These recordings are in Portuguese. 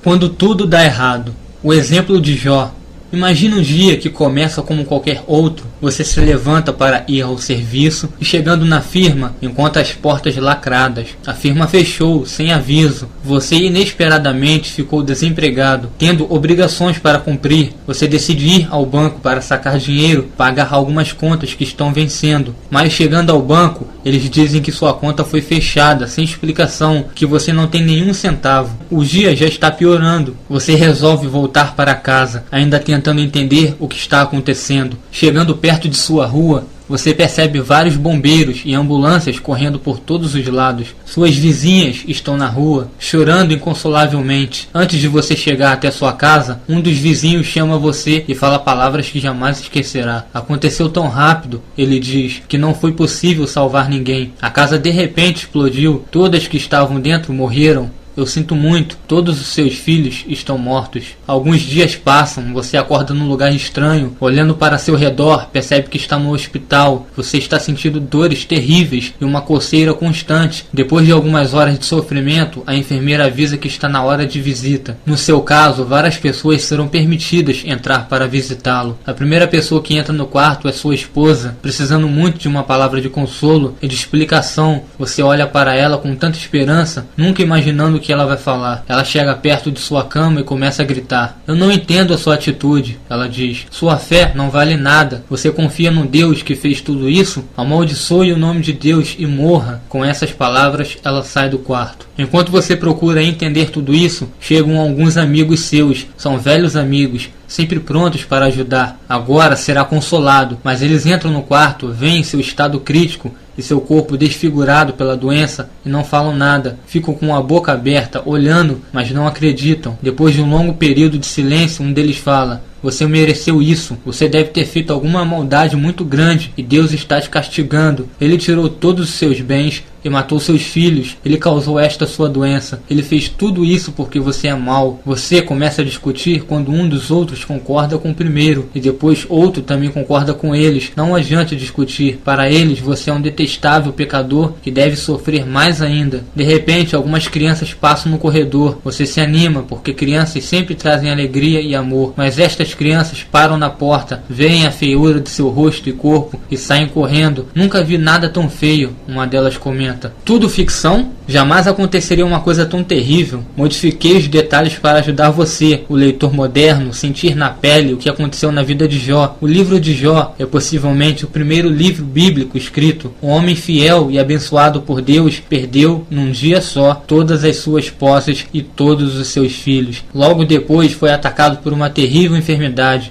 Quando tudo dá errado. O exemplo de Jó. Imagine um dia que começa como qualquer outro. Você se levanta para ir ao serviço e, chegando na firma, encontra as portas lacradas. A firma fechou, sem aviso. Você inesperadamente ficou desempregado, tendo obrigações para cumprir. Você decide ir ao banco para sacar dinheiro, pagar algumas contas que estão vencendo. Mas chegando ao banco, eles dizem que sua conta foi fechada, sem explicação, que você não tem nenhum centavo. O dia já está piorando. Você resolve voltar para casa, ainda tentando entender o que está acontecendo. Chegando perto de sua rua, você percebe vários bombeiros e ambulâncias correndo por todos os lados. Suas vizinhas estão na rua, chorando inconsolavelmente. Antes de você chegar até sua casa, um dos vizinhos chama você e fala palavras que jamais esquecerá. Aconteceu tão rápido, ele diz, que não foi possível salvar ninguém. A casa de repente explodiu, todas que estavam dentro morreram. Eu sinto muito, todos os seus filhos estão mortos. Alguns dias passam, você acorda num lugar estranho, olhando para seu redor, percebe que está no hospital. Você está sentindo dores terríveis e uma coceira constante. Depois de algumas horas de sofrimento, a enfermeira avisa que está na hora de visita. No seu caso, várias pessoas serão permitidas entrar para visitá-lo. A primeira pessoa que entra no quarto é sua esposa, precisando muito de uma palavra de consolo e de explicação. Você olha para ela com tanta esperança, nunca imaginando que ela vai falar. Ela chega perto de sua cama e começa a gritar. Eu não entendo a sua atitude, ela diz. Sua fé não vale nada. Você confia no Deus que fez tudo isso? Amaldiçoe o nome de Deus e morra. Com essas palavras, ela sai do quarto. Enquanto você procura entender tudo isso, chegam alguns amigos seus. São velhos amigos, sempre prontos para ajudar. Agora será consolado, mas eles entram no quarto, veem seu estado crítico e seu corpo desfigurado pela doença e não falam nada. Ficam com a boca aberta, olhando, mas não acreditam. Depois de um longo período de silêncio, um deles fala: você mereceu isso. Você deve ter feito alguma maldade muito grande e Deus está te castigando. Ele tirou todos os seus bens e matou seus filhos. Ele causou esta sua doença. Ele fez tudo isso porque você é mau. Você começa a discutir quando um dos outros concorda com o primeiro e depois outro também concorda com eles. Não adianta discutir. Para eles, você é um detestável pecador que deve sofrer mais ainda. De repente, algumas crianças passam no corredor. Você se anima porque crianças sempre trazem alegria e amor. Mas estas crianças param na porta, veem a feiura de seu rosto e corpo e saem correndo. Nunca vi nada tão feio, uma delas comenta. Tudo ficção? Jamais aconteceria uma coisa tão terrível. Modifiquei os detalhes para ajudar você, o leitor moderno, sentir na pele o que aconteceu na vida de Jó. O livro de Jó é possivelmente o primeiro livro bíblico escrito. Um homem fiel e abençoado por Deus perdeu, num dia só, todas as suas posses e todos os seus filhos. Logo depois foi atacado por uma terrível enfermidade.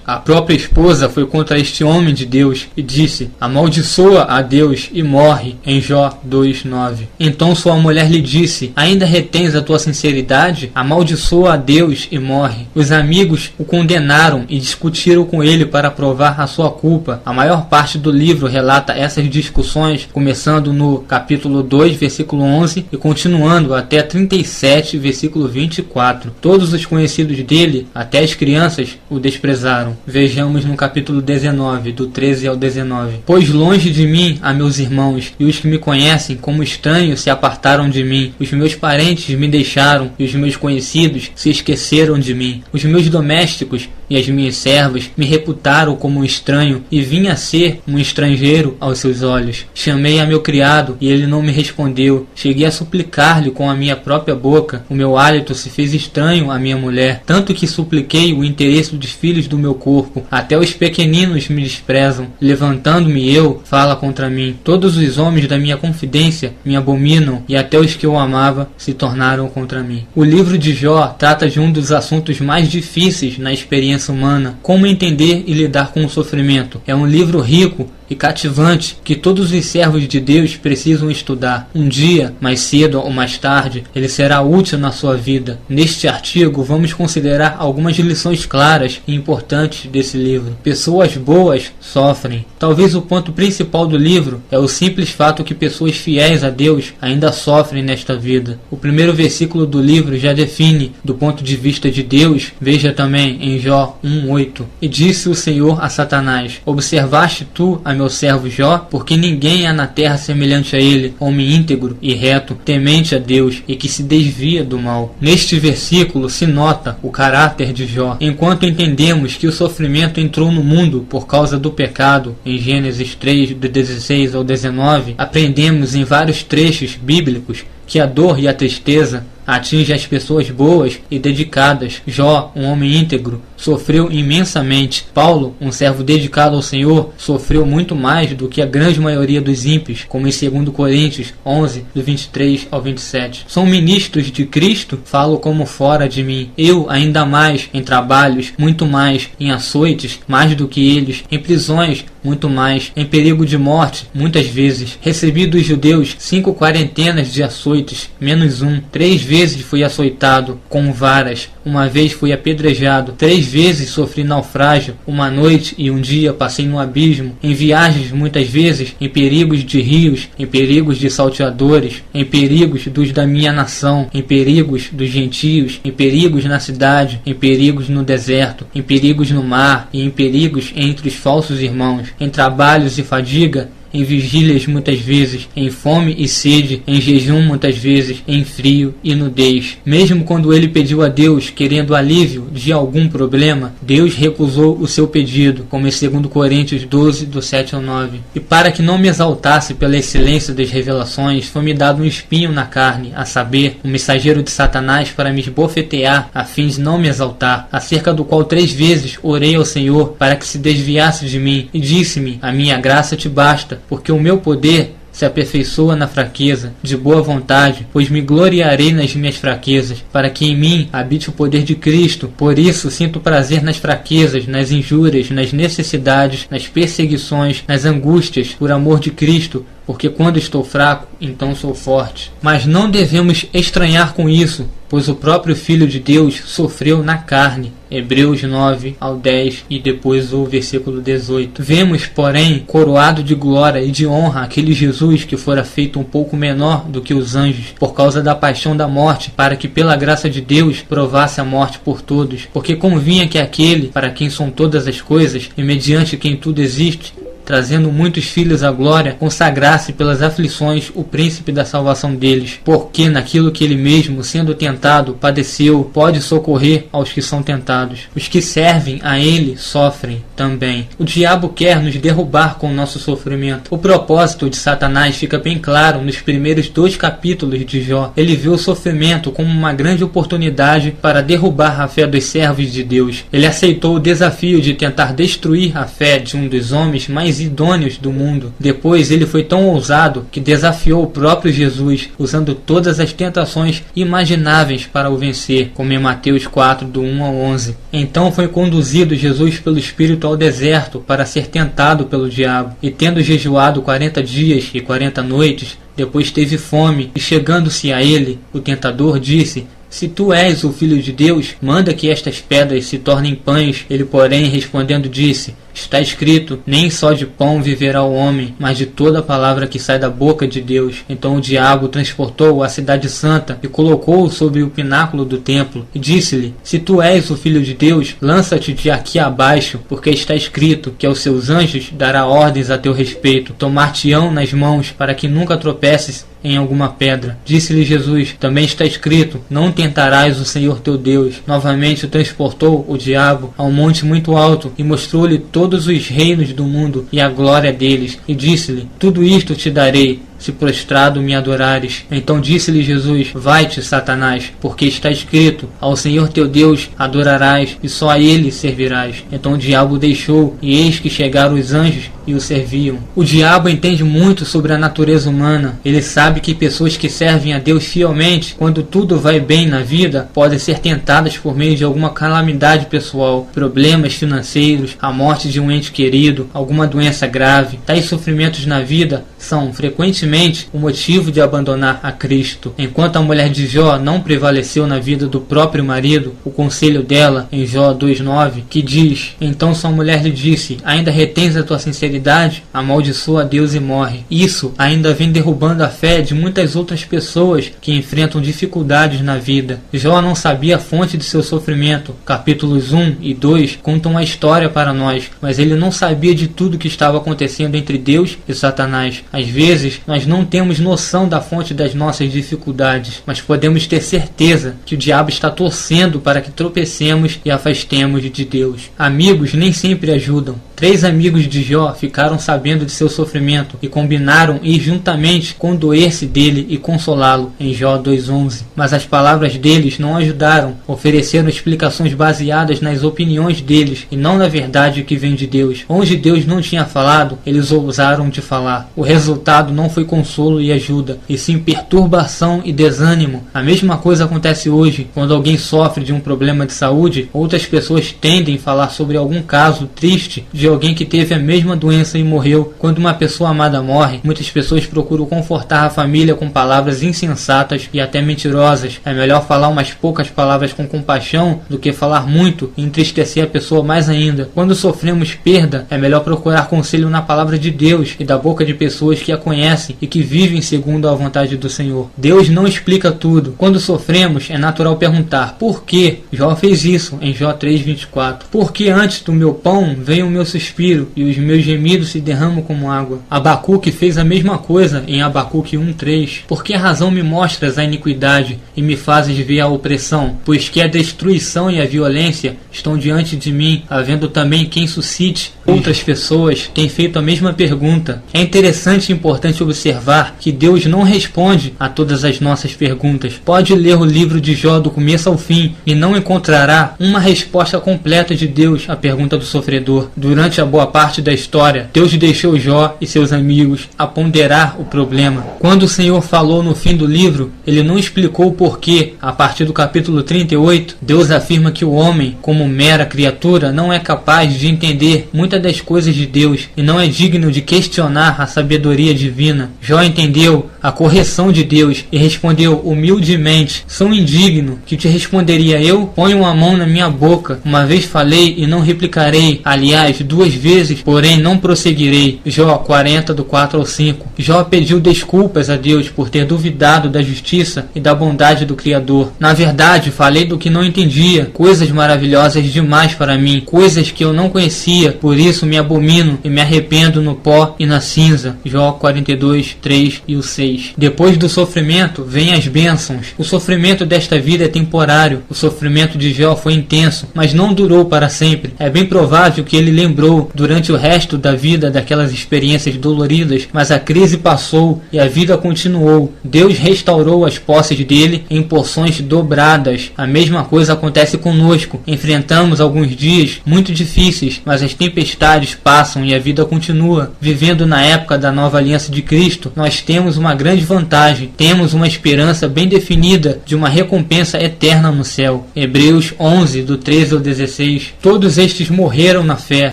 A própria esposa foi contra este homem de Deus e disse: amaldiçoa a Deus e morre, em Jó 2:9. Então sua mulher lhe disse: ainda retens a tua sinceridade? Amaldiçoa a Deus e morre. Os amigos o condenaram e discutiram com ele para provar a sua culpa. A maior parte do livro relata essas discussões, começando no capítulo 2, versículo 11 e continuando até 37, versículo 24. Todos os conhecidos dele, até as crianças, o desprezaram. Vejamos no capítulo 19, do 13 ao 19. Pois longe de mim há meus irmãos, e os que me conhecem como estranhos se apartaram de mim. Os meus parentes me deixaram, e os meus conhecidos se esqueceram de mim. Os meus domésticos e as minhas servas me reputaram como um estranho, e vim a ser um estrangeiro aos seus olhos. Chamei a meu criado, e ele não me respondeu. Cheguei a suplicar-lhe com a minha própria boca. O meu hálito se fez estranho à minha mulher, tanto que supliquei o interesse dos filhos do meu corpo. Até os pequeninos me desprezam. Levantando-me eu, fala contra mim. Todos os homens da minha confidência me abominam, e até os que eu amava se tornaram contra mim. O livro de Jó trata de um dos assuntos mais difíceis na experiência humana: como entender e lidar com o sofrimento. É um livro rico e cativante que todos os servos de Deus precisam estudar. Um dia, mais cedo ou mais tarde, ele será útil na sua vida. Neste artigo, vamos considerar algumas lições claras e importantes desse livro. Pessoas boas sofrem. Talvez o ponto principal do livro é o simples fato que pessoas fiéis a Deus ainda sofrem nesta vida. O primeiro versículo do livro já define, do ponto de vista de Deus. Veja também em Jó 1:8. E disse o Senhor a Satanás: observaste tu a meu meu servo Jó, porque ninguém há na terra semelhante a ele, homem íntegro e reto, temente a Deus e que se desvia do mal. Neste versículo se nota o caráter de Jó. Enquanto entendemos que o sofrimento entrou no mundo por causa do pecado, em Gênesis 3, do 16 ao 19, aprendemos em vários trechos bíblicos que a dor e a tristeza atinge as pessoas boas e dedicadas. Jó, um homem íntegro, sofreu imensamente. Paulo, um servo dedicado ao Senhor, sofreu muito mais do que a grande maioria dos ímpios, como em 2 Coríntios 11, do 23 ao 27. São ministros de Cristo? Falo como fora de mim. Eu, ainda mais, em trabalhos, muito mais, em açoites, mais do que eles, em prisões, muito mais, em perigo de morte, muitas vezes. Recebi dos judeus 5 quarentenas de açoites, menos um. 3 vezes fui açoitado com varas, uma vez fui apedrejado, 3 vezes sofri naufrágio, uma noite e um dia passei no abismo, em viagens muitas vezes, em perigos de rios, em perigos de salteadores, em perigos dos da minha nação, em perigos dos gentios, em perigos na cidade, em perigos no deserto, em perigos no mar e em perigos entre os falsos irmãos, em trabalhos e fadiga, em vigílias muitas vezes, em fome e sede, em jejum muitas vezes, em frio e nudez. Mesmo quando ele pediu a Deus, querendo alívio de algum problema, Deus recusou o seu pedido, como em 2 Coríntios 12, do 7 ao 9. E para que não me exaltasse pela excelência das revelações, foi-me dado um espinho na carne, a saber, um mensageiro de Satanás para me esbofetear, a fim de não me exaltar, acerca do qual 3 vezes orei ao Senhor para que se desviasse de mim, e disse-me: a minha graça te basta, porque o meu poder se aperfeiçoa na fraqueza, de boa vontade, pois me gloriarei nas minhas fraquezas, para que em mim habite o poder de Cristo. Por isso sinto prazer nas fraquezas, nas injúrias, nas necessidades, nas perseguições, nas angústias, por amor de Cristo, porque quando estou fraco, então sou forte. Mas não devemos estranhar com isso, pois o próprio Filho de Deus sofreu na carne. Hebreus 9 ao 10 e depois o versículo 18. Vemos, porém, coroado de glória e de honra aquele Jesus que fora feito um pouco menor do que os anjos, por causa da paixão da morte, para que pela graça de Deus provasse a morte por todos. Porque convinha que aquele, para quem são todas as coisas, e mediante quem tudo existe, trazendo muitos filhos à glória, consagrasse pelas aflições o príncipe da salvação deles, porque naquilo que ele mesmo, sendo tentado, padeceu, pode socorrer aos que são tentados. Os que servem a ele sofrem também. O diabo quer nos derrubar com o nosso sofrimento. O propósito de Satanás fica bem claro nos primeiros 2 capítulos de Jó. Ele viu o sofrimento como uma grande oportunidade para derrubar a fé dos servos de Deus. Ele aceitou o desafio de tentar destruir a fé de um dos homens mais idôneos do mundo. Depois ele foi tão ousado que desafiou o próprio Jesus, usando todas as tentações imagináveis para o vencer, como em Mateus 4, do 1 ao 11. Então foi conduzido Jesus pelo Espírito ao deserto para ser tentado pelo diabo, e tendo jejuado 40 dias e 40 noites, depois teve fome, e chegando-se a ele, o tentador disse: se tu és o Filho de Deus, manda que estas pedras se tornem pães. Ele, porém, respondendo, disse: está escrito, nem só de pão viverá o homem, mas de toda a palavra que sai da boca de Deus. Então o diabo transportou-o à cidade santa e colocou-o sobre o pináculo do templo, e disse-lhe: se tu és o Filho de Deus, lança-te de aqui abaixo, porque está escrito que aos seus anjos dará ordens a teu respeito, tomar-te-ão nas mãos, para que nunca tropeces em alguma pedra. Disse-lhe Jesus: também está escrito, não tentarás o Senhor teu Deus. Novamente o transportou o diabo a um monte muito alto, e mostrou-lhe todos os reinos do mundo e a glória deles, e disse-lhe: tudo isto te darei, se prostrado me adorares. Então disse-lhe Jesus: vai-te, Satanás, porque está escrito, ao Senhor teu Deus adorarás, e só a ele servirás. Então o diabo o deixou, e eis que chegaram os anjos e o serviam. O diabo entende muito sobre a natureza humana. Ele sabe que pessoas que servem a Deus fielmente, quando tudo vai bem na vida, podem ser tentadas por meio de alguma calamidade pessoal, problemas financeiros, a morte de um ente querido, alguma doença grave. Tais sofrimentos na vida são frequentemente mente o motivo de abandonar a Cristo. Enquanto a mulher de Jó não prevaleceu na vida do próprio marido, o conselho dela, em Jó 2:9, que diz: então sua mulher lhe disse, ainda retens a tua sinceridade? Amaldiçoa a Deus e morre. Isso ainda vem derrubando a fé de muitas outras pessoas que enfrentam dificuldades na vida. Jó não sabia a fonte de seu sofrimento. Capítulos 1 e 2 contam a história para nós, mas ele não sabia de tudo que estava acontecendo entre Deus e Satanás. Às vezes, nós não temos noção da fonte das nossas dificuldades, mas podemos ter certeza que o diabo está torcendo para que tropecemos e afastemos de Deus. Amigos nem sempre ajudam. 3 amigos de Jó ficaram sabendo de seu sofrimento e combinaram ir juntamente condoer-se dele e consolá-lo, em Jó 2:11. Mas as palavras deles não ajudaram, ofereceram explicações baseadas nas opiniões deles e não na verdade que vem de Deus. Onde Deus não tinha falado, eles ousaram de falar. O resultado não foi consolo e ajuda, e sim perturbação e desânimo. A mesma coisa acontece hoje. Quando alguém sofre de um problema de saúde, outras pessoas tendem a falar sobre algum caso triste de alguém que teve a mesma doença e morreu. Quando uma pessoa amada morre, muitas pessoas procuram confortar a família com palavras insensatas e até mentirosas. É melhor falar umas poucas palavras com compaixão do que falar muito e entristecer a pessoa mais ainda. Quando sofremos perda, é melhor procurar conselho na palavra de Deus e da boca de pessoas que a conhecem e que vivem segundo a vontade do Senhor. Deus não explica tudo. Quando sofremos, é natural perguntar: por que? Jó fez isso em Jó 3:24. Por que antes do meu pão veio o meu suspiro e os meus gemidos se derramam como água? Abacuque fez a mesma coisa em Abacuque 1:3. Por que razão me mostras a iniquidade e me fazes ver a opressão? Pois que a destruição e a violência estão diante de mim, havendo também quem suscite. Outras pessoas têm feito a mesma pergunta. É interessante e importante observar que Deus não responde a todas as nossas perguntas. Pode ler o livro de Jó do começo ao fim e não encontrará uma resposta completa de Deus à pergunta do sofredor. Durante a boa parte da história, Deus deixou Jó e seus amigos a ponderar o problema. Quando o Senhor falou no fim do livro, ele não explicou o porquê. A partir do capítulo 38, Deus afirma que o homem, como mera criatura, não é capaz de entender muitas das coisas de Deus e não é digno de questionar a sabedoria divina. Jó entendeu a correção de Deus e respondeu humildemente: sou indigno, que te responderia eu? Ponho a mão na minha boca. Uma vez falei e não replicarei. Aliás, 2 vezes, porém não prosseguirei. Jó 40, do 4 ao 5. Jó pediu desculpas a Deus por ter duvidado da justiça e da bondade do Criador. Na verdade, falei do que não entendia, coisas maravilhosas demais para mim, coisas que eu não conhecia, por isso me abomino e me arrependo no pó e na cinza. Jó 42, 3 e o 6. Depois do sofrimento, vem as bênçãos. O sofrimento desta vida é temporário. O sofrimento de Jó foi intenso, mas não durou para sempre. É bem provável que ele lembrou durante o resto da vida daquelas experiências doloridas, mas a crise passou e a vida continuou. Deus restaurou as posses dele em porções dobradas. A mesma coisa acontece conosco. Enfrentamos alguns dias muito difíceis, mas as tempestades passam e a vida continua. Vivendo na época da nova aliança de Cristo, nós temos uma grande vantagem. Temos uma esperança bem definida de uma recompensa eterna no céu. Hebreus 11, do 13 ao 16. Todos estes morreram na fé,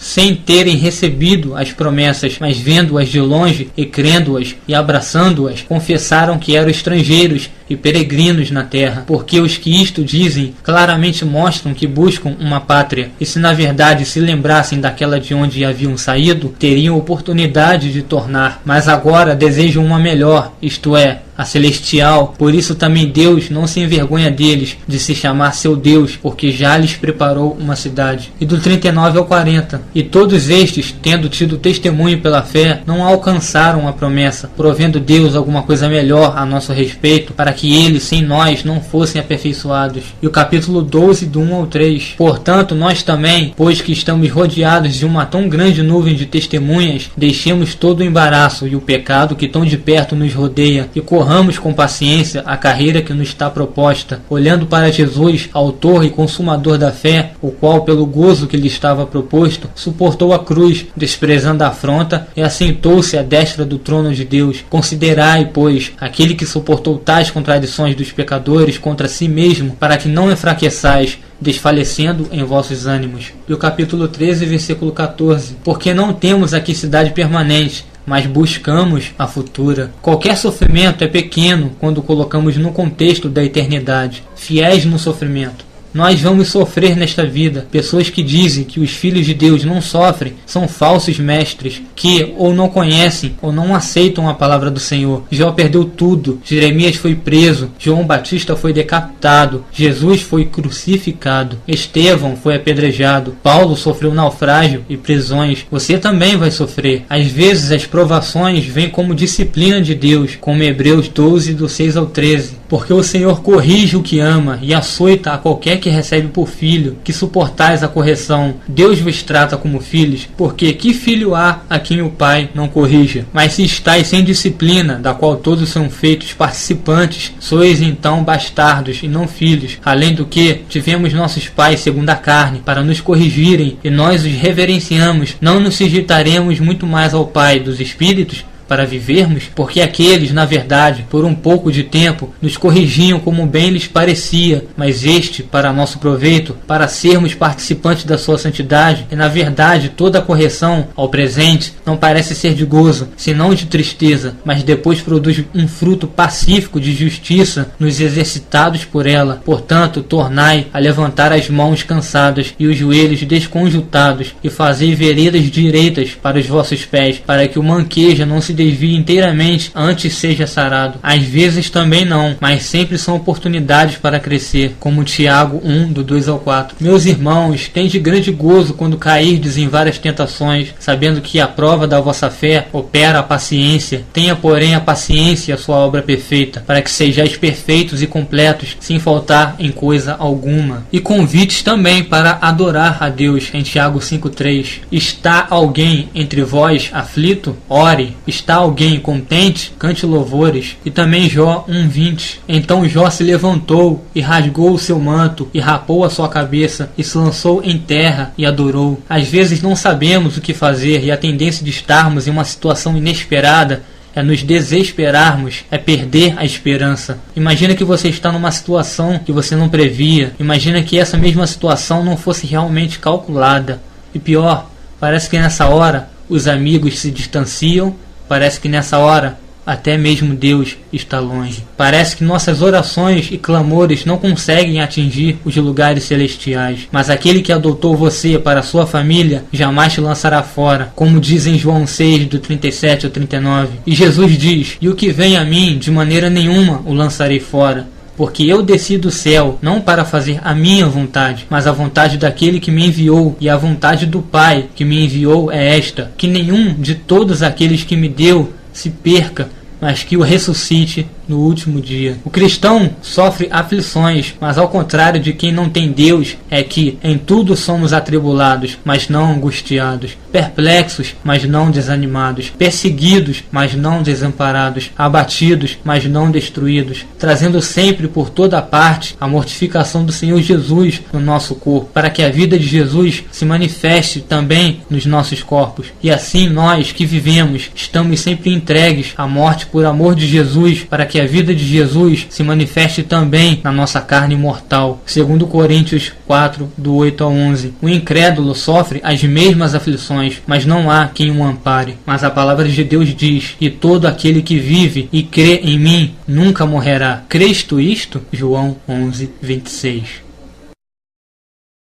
sem terem recebido as promessas, mas vendo-as de longe e crendo-as e abraçando-as, confessaram que eram estrangeiros e peregrinos na terra, porque os que isto dizem claramente mostram que buscam uma pátria, e se na verdade se lembrassem daquela de onde haviam saído, teriam oportunidade de tornar, mas agora desejam uma melhor, isto é, a celestial. Por isso também Deus não se envergonha deles, de se chamar seu Deus, porque já lhes preparou uma cidade. E do 39 ao 40. E todos estes, tendo tido testemunho pela fé, não alcançaram a promessa, provendo Deus alguma coisa melhor a nosso respeito, para que eles, sem nós, não fossem aperfeiçoados. E o capítulo 12, do 1 ao 3. Portanto, nós também, pois que estamos rodeados de uma tão grande nuvem de testemunhas, deixemos todo o embaraço e o pecado que tão de perto nos rodeia, e corramos com paciência a carreira que nos está proposta, olhando para Jesus, autor e consumador da fé, o qual, pelo gozo que lhe estava proposto, suportou a cruz, desprezando a afronta, e assentou-se à destra do trono de Deus. Considerai, pois, aquele que suportou tais contradições dos pecadores contra si mesmo, para que não enfraqueçais, desfalecendo em vossos ânimos. E o capítulo 13, versículo 14. Porque não temos aqui cidade permanente, mas buscamos a futura. Qualquer sofrimento é pequeno quando colocamos no contexto da eternidade, fiéis no sofrimento. Nós vamos sofrer nesta vida. Pessoas que dizem que os filhos de Deus não sofrem são falsos mestres, que ou não conhecem ou não aceitam a palavra do Senhor. Jó perdeu tudo. Jeremias foi preso. João Batista foi decapitado. Jesus foi crucificado. Estevão foi apedrejado. Paulo sofreu naufrágio e prisões. Você também vai sofrer. Às vezes as provações vêm como disciplina de Deus, como Hebreus 12, do 6 ao 13. Porque o Senhor corrige o que ama e açoita a qualquer que recebe por filho, que suportais a correção. Deus vos trata como filhos, porque que filho há a quem o Pai não corrija? Mas se estáis sem disciplina, da qual todos são feitos participantes, sois então bastardos e não filhos. Além do que, tivemos nossos pais segundo a carne, para nos corrigirem, e nós os reverenciamos. Não nos sujeitaremos muito mais ao Pai dos Espíritos, para vivermos, porque aqueles, na verdade, por um pouco de tempo, nos corrigiam como bem lhes parecia, mas este, para nosso proveito, para sermos participantes da sua santidade, e na verdade toda a correção, ao presente, não parece ser de gozo, senão de tristeza, mas depois produz um fruto pacífico de justiça nos exercitados por ela. Portanto, tornai a levantar as mãos cansadas e os joelhos desconjuntados, e fazei veredas direitas para os vossos pés, para que o manqueja não se desvie inteiramente antes seja sarado. Às vezes também não, mas sempre são oportunidades para crescer, como Tiago 1, do 2 ao 4. Meus irmãos, tende grande gozo quando cairdes em várias tentações, sabendo que a prova da vossa fé opera a paciência. Tenha, porém, a paciência a sua obra perfeita, para que sejais perfeitos e completos, sem faltar em coisa alguma. E convites também para adorar a Deus, em Tiago 5:3. Está alguém entre vós aflito? Ore. Está alguém contente? Cante louvores. E também Jó 1:20. Então Jó se levantou e rasgou o seu manto e rapou a sua cabeça e se lançou em terra e adorou. Às vezes não sabemos o que fazer e a tendência de estarmos em uma situação inesperada é nos desesperarmos, é perder a esperança. Imagina que você está numa situação que você não previa. Imagina que essa mesma situação não fosse realmente calculada. E pior, parece que nessa hora os amigos se distanciam. Parece que nessa hora até mesmo Deus está longe. Parece que nossas orações e clamores não conseguem atingir os lugares celestiais. Mas aquele que adotou você para a sua família jamais te lançará fora, como diz em João 6, do 37 ao 39. E Jesus diz: e o que vem a mim, de maneira nenhuma o lançarei fora. Porque eu desci do céu, não para fazer a minha vontade, mas a vontade daquele que me enviou, e a vontade do Pai que me enviou é esta, que nenhum de todos aqueles que me deu se perca, mas que o ressuscite no último dia. O cristão sofre aflições, mas ao contrário de quem não tem Deus, é que em tudo somos atribulados, mas não angustiados, perplexos, mas não desanimados, perseguidos, mas não desamparados, abatidos, mas não destruídos, trazendo sempre por toda parte a mortificação do Senhor Jesus no nosso corpo, para que a vida de Jesus se manifeste também nos nossos corpos. E assim nós que vivemos, estamos sempre entregues à morte por amor de Jesus, para que a vida de Jesus se manifeste também na nossa carne mortal. Segundo Coríntios 4, do 8 ao 11. O incrédulo sofre as mesmas aflições, mas não há quem o ampare. Mas a palavra de Deus diz: e todo aquele que vive e crê em mim nunca morrerá. Crês tu isto? João 11, 26.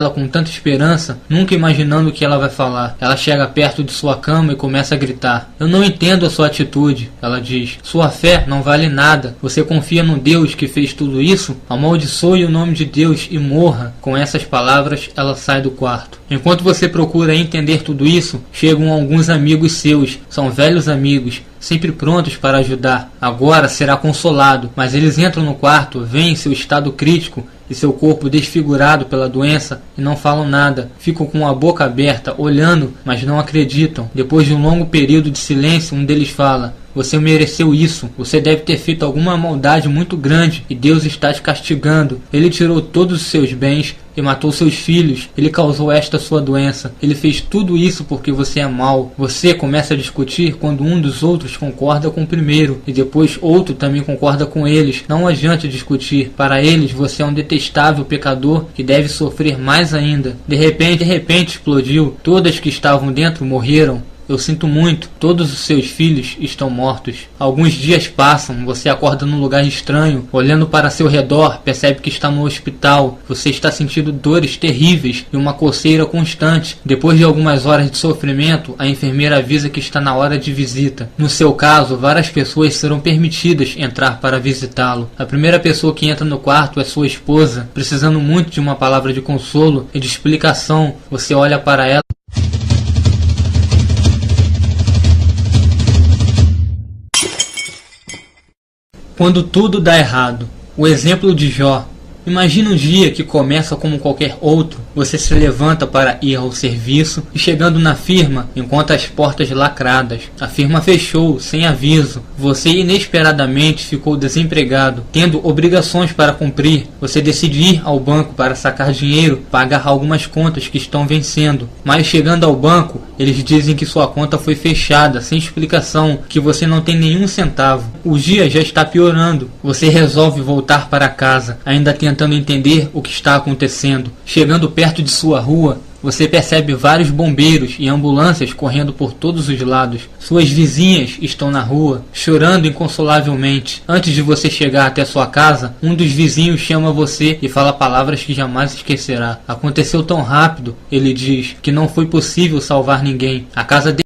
Ela com tanta esperança, nunca imaginando o que ela vai falar. Ela chega perto de sua cama e começa a gritar: eu não entendo a sua atitude. Ela diz: sua fé não vale nada. Você confia no Deus que fez tudo isso? Amaldiçoe o nome de Deus e morra. Com essas palavras, ela sai do quarto. Enquanto você procura entender tudo isso, chegam alguns amigos seus. São velhos amigos, sempre prontos para ajudar. Agora será consolado, mas eles entram no quarto, veem seu estado crítico e seu corpo desfigurado pela doença e não falam nada. Ficam com a boca aberta, olhando, mas não acreditam. Depois de um longo período de silêncio, um deles fala: você mereceu isso. Você deve ter feito alguma maldade muito grande e Deus está te castigando. Ele tirou todos os seus bens e matou seus filhos. Ele causou esta sua doença. Ele fez tudo isso porque você é mau. Você começa a discutir quando um dos outros concorda com o primeiro e depois outro também concorda com eles. Não adianta discutir. Para eles você é um detestável pecador que deve sofrer mais ainda. De repente explodiu. Todas que estavam dentro morreram. eu sinto muito, todos os seus filhos estão mortos. Alguns dias passam, você acorda num lugar estranho, olhando para seu redor, percebe que está no hospital, você está sentindo dores terríveis e uma coceira constante. Depois de algumas horas de sofrimento, a enfermeira avisa que está na hora de visita. No seu caso, várias pessoas serão permitidas entrar para visitá-lo. A primeira pessoa que entra no quarto é sua esposa, precisando muito de uma palavra de consolo e de explicação. Você olha para ela. Quando tudo dá errado. O exemplo de Jó. Imagina um dia que começa como qualquer outro. Você se levanta para ir ao serviço e, chegando na firma, encontra as portas lacradas. A firma fechou, sem aviso. Você inesperadamente ficou desempregado, tendo obrigações para cumprir. Você decide ir ao banco para sacar dinheiro, pagar algumas contas que estão vencendo. Mas chegando ao banco, eles dizem que sua conta foi fechada, sem explicação, que você não tem nenhum centavo. O dia já está piorando. Você resolve voltar para casa, ainda tentando entender o que está acontecendo. Chegando perto de sua rua, você percebe vários bombeiros e ambulâncias correndo por todos os lados. Suas vizinhas estão na rua, chorando inconsolavelmente. Antes de você chegar até sua casa, um dos vizinhos chama você e fala palavras que jamais esquecerá. Aconteceu tão rápido, ele diz, que não foi possível salvar ninguém. A casa